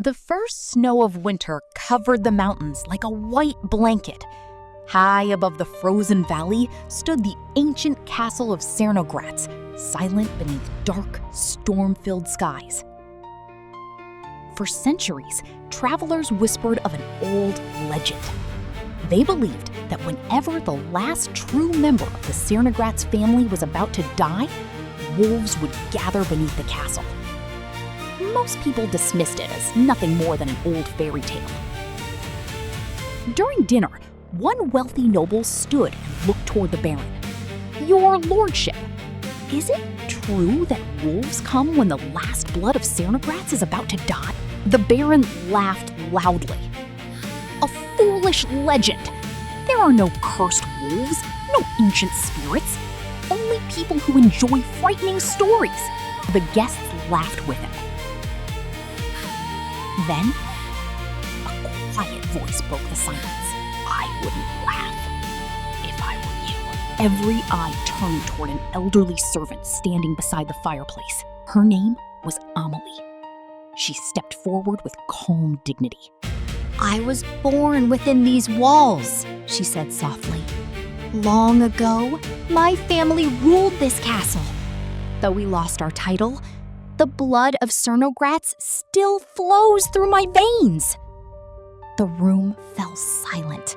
The first snow of winter covered the mountains like a white blanket. High above the frozen valley stood the ancient Castle of Cernogratz, silent beneath dark, storm-filled skies. For centuries, travelers whispered of an old legend. They believed that whenever the last true member of the Senogratz family was about to die, wolves would gather beneath the castle. Most people dismissed it as nothing more than an old fairy tale. During dinner, one wealthy noble stood and looked toward the baron. "Your lordship, is it true that wolves come when the last blood of Cernogratz is about to die?" The baron laughed loudly. "A foolish legend. There are no cursed wolves, no ancient spirits, only people who enjoy frightening stories." The guests laughed with him. Then, a quiet voice broke the silence. "I wouldn't laugh if I were you." Every eye turned toward an elderly servant standing beside the fireplace. Her name was Amalie. She stepped forward with calm dignity. "I was born within these walls," she said softly. "Long ago, my family ruled this castle. Though we lost our title, the blood of Cernogratz still flows through my veins." The room fell silent.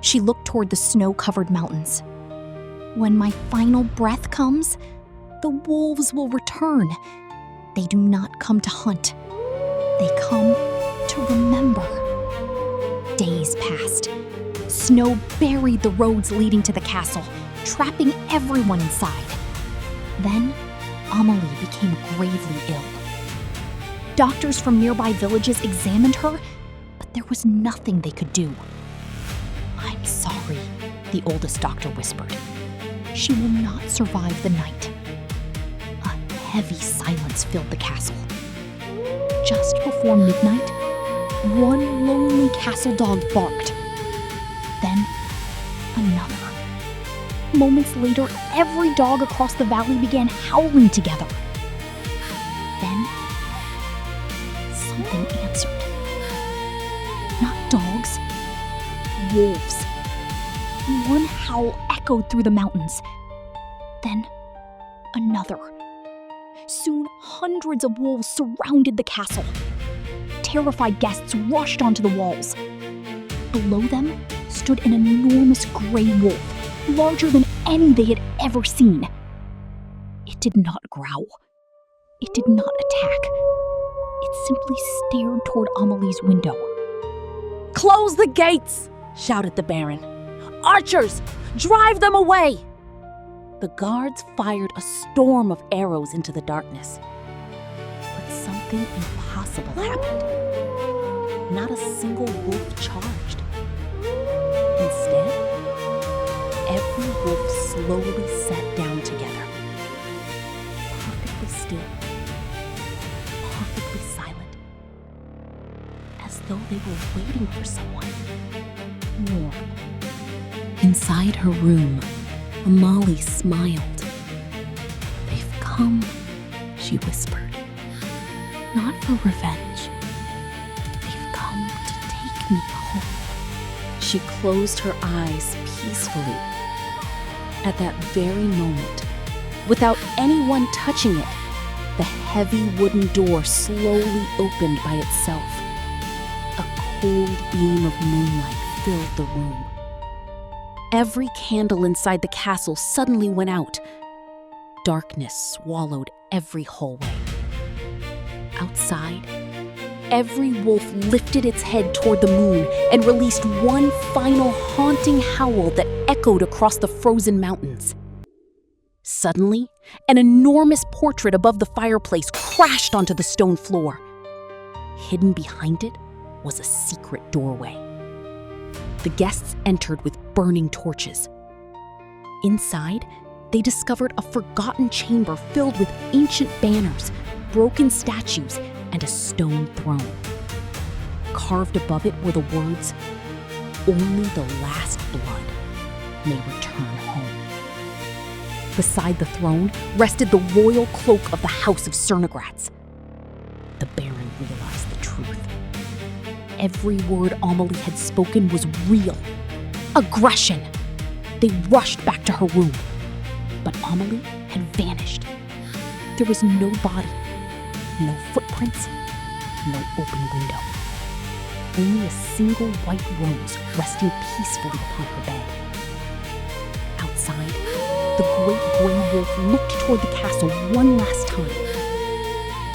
She looked toward the snow-covered mountains. "When my final breath comes, the wolves will return. They do not come to hunt. They come to remember." Days passed. Snow buried the roads leading to the castle, trapping everyone inside. Then, Amalie became gravely ill. Doctors from nearby villages examined her, but there was nothing they could do. "I'm sorry," the oldest doctor whispered. "She will not survive the night." A heavy silence filled the castle. Just before midnight, one lonely castle dog barked. Then, another. Moments later, every dog across the valley began howling together. Then, something answered. Not dogs, wolves. One howl echoed through the mountains. Then, another. Soon, hundreds of wolves surrounded the castle. Terrified guests rushed onto the walls. Below them stood an enormous gray wolf, larger than any they had ever seen. It did not growl. It did not attack. It simply stared toward Amalie's window. "Close the gates!" shouted the baron. "Archers, drive them away!" The guards fired a storm of arrows into the darkness. But something impossible happened. Not a single wolf charged. Instead, every wolf slowly sat down together, perfectly still, perfectly silent, as though they were waiting for someone warm. Inside her room, Amalie smiled. "They've come," she whispered. "Not for revenge. They've come to take me home." She closed her eyes peacefully. At that very moment, without anyone touching it, the heavy wooden door slowly opened by itself. A cold beam of moonlight filled the room. Every candle inside the castle suddenly went out. Darkness swallowed every hallway. Outside, every wolf lifted its head toward the moon and released one final haunting howl that echoed across the frozen mountains. Suddenly, an enormous portrait above the fireplace crashed onto the stone floor. Hidden behind it was a secret doorway. The guests entered with burning torches. Inside, they discovered a forgotten chamber filled with ancient banners, broken statues, and a stone throne. Carved above it were the words, "Only the last blood may return home." Beside the throne rested the royal cloak of the House of Cernogratz. The baron realized the truth. every word Amalie had spoken was real. Aggression. They rushed back to her room. But Amalie had vanished. There was no body, no footprints, no open window. Only a single white rose resting peacefully upon her bed. Outside, the great gray wolf looked toward the castle one last time.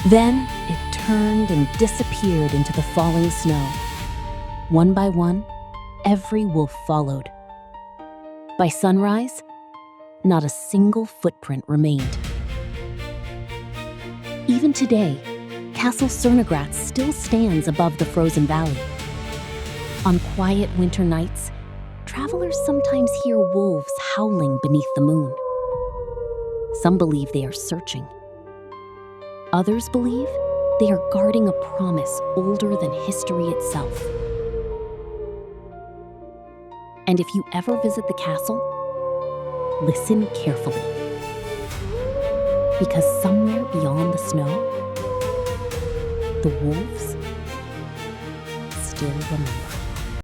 Then it turned and disappeared into the falling snow. One by one, every wolf followed. By sunrise, not a single footprint remained. Even today, Castle Cernogratz still stands above the frozen valley. On quiet winter nights, travelers sometimes hear wolves howling beneath the moon. Some believe they are searching. Others believe they are guarding a promise older than history itself. And if you ever visit the castle, listen carefully. Because somewhere beyond the snow, the wolves still remember.